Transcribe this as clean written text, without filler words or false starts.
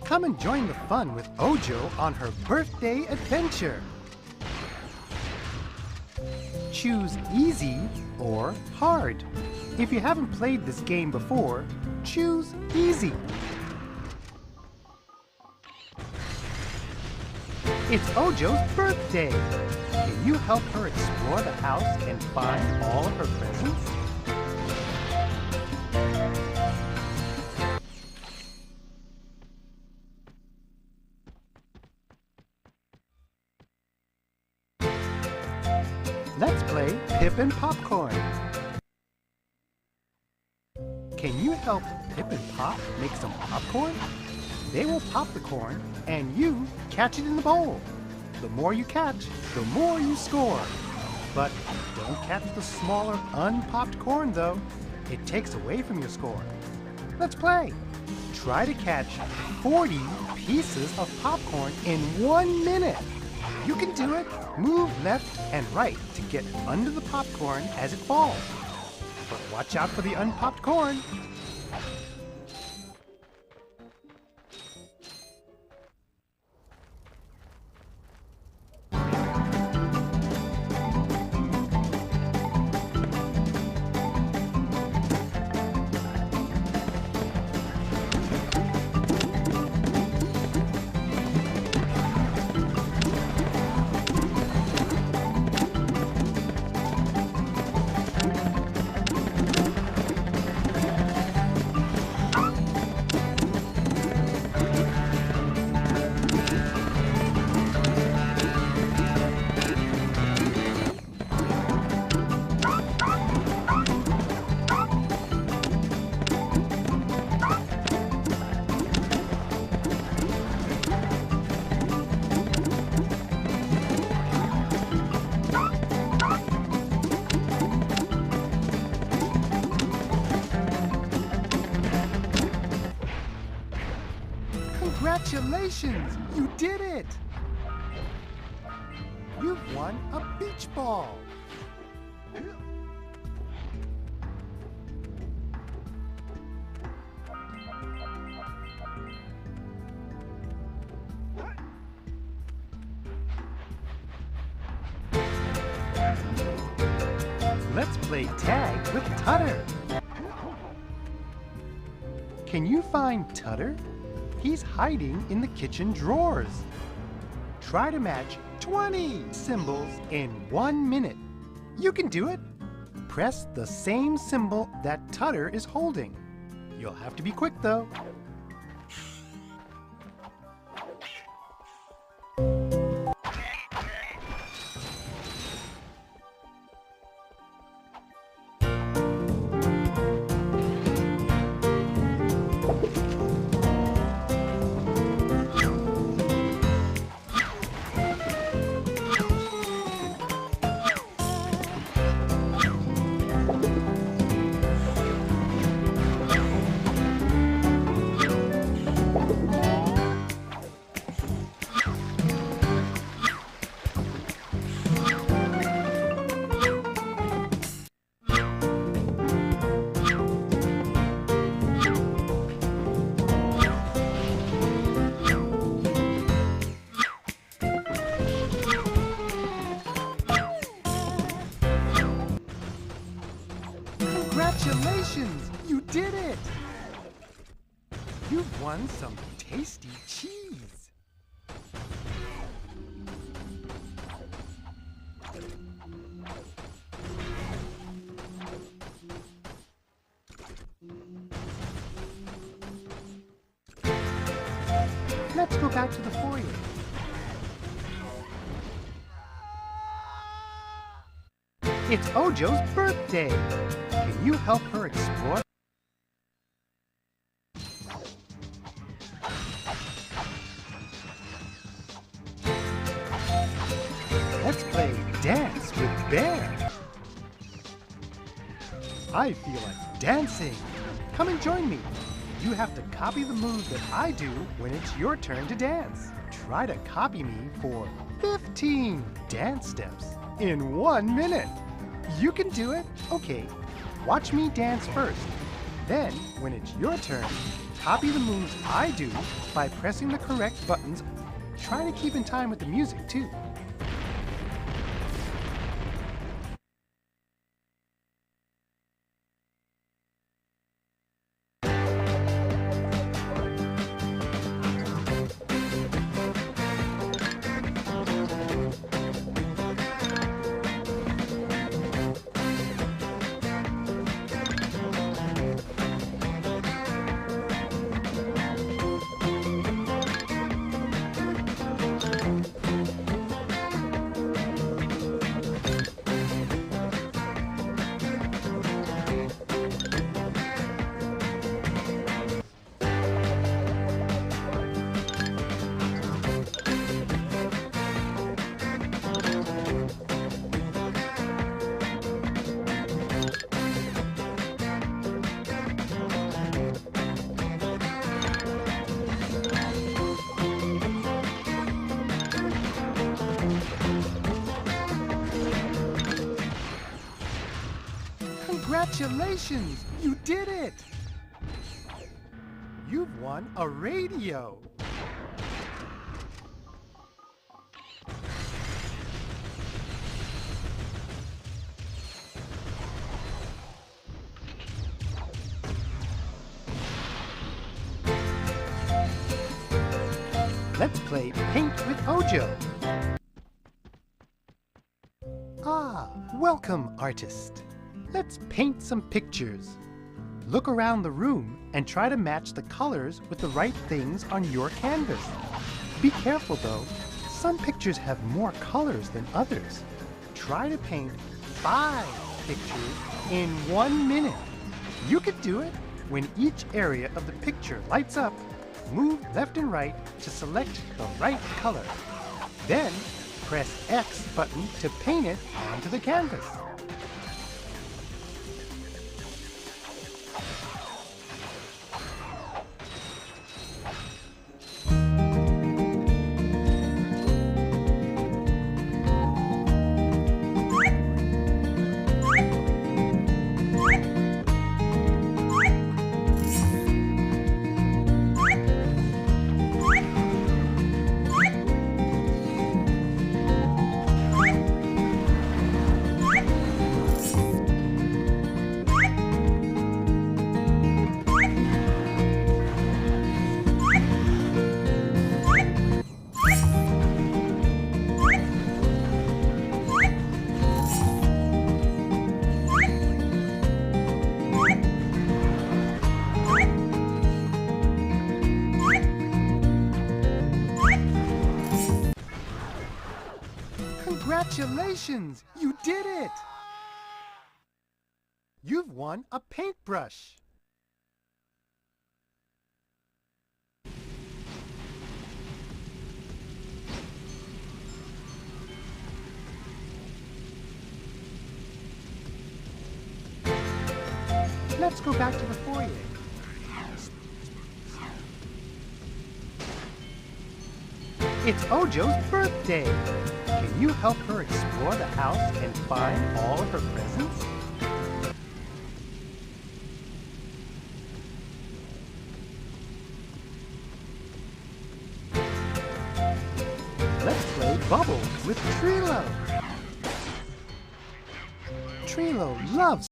Come and join the fun with Ojo on her birthday adventure. Choose easy or hard. If you haven't played this game before, choose easy. It's Ojo's birthday. Can you help her explore the house and find all of her presents? Let's play Pip and Popcorn. Can you help Pip and Pop make some popcorn? They will pop the corn and you catch it in the bowl. The more you catch, the more you score. But don't catch the smaller unpopped corn though. It takes away from your score. Let's play. Try to catch 40 pieces of popcorn in 1 minute. You can do it. Move left and right to get under the popcorn as it falls. But watch out for the unpopped corn. Congratulations! You did it! You've won a beach ball! Let's play tag with Tutter! Can you find Tutter? He's hiding in the kitchen drawers. Try to match 20 symbols in 1 minute. You can do it. Press the same symbol that Tutter is holding. You'll have to be quick though. Congratulations! You did it! You've won some tasty cheese! Let's go back to the foyer. It's Ojo's birthday! Can you help her explore? Let's play Dance with Bear! I feel like dancing! Come and join me! You have to copy the move that I do when it's your turn to dance. Try to copy me for 15 dance steps in 1 minute. You can do it. Okay, watch me dance first. Then, when it's your turn, copy the moves I do by pressing the correct buttons. Try to keep in time with the music, too. Congratulations! You did it! You've won a radio! Let's play Paint with Ojo! Ah, welcome, artist! Let's paint some pictures. Look around the room and try to match the colors with the right things on your canvas. Be careful though, some pictures have more colors than others. Try to paint 5 pictures in 1 minute. You can do it. When each area of the picture lights up, move left and right to select the right color. Then press X button to paint it onto the canvas. Congratulations! You did it! You've won a paintbrush! Let's go back to the foyer. It's Ojo's birthday! Can you help her explore the house and find all of her presents? Let's play Bubbles with Trilo! Trilo loves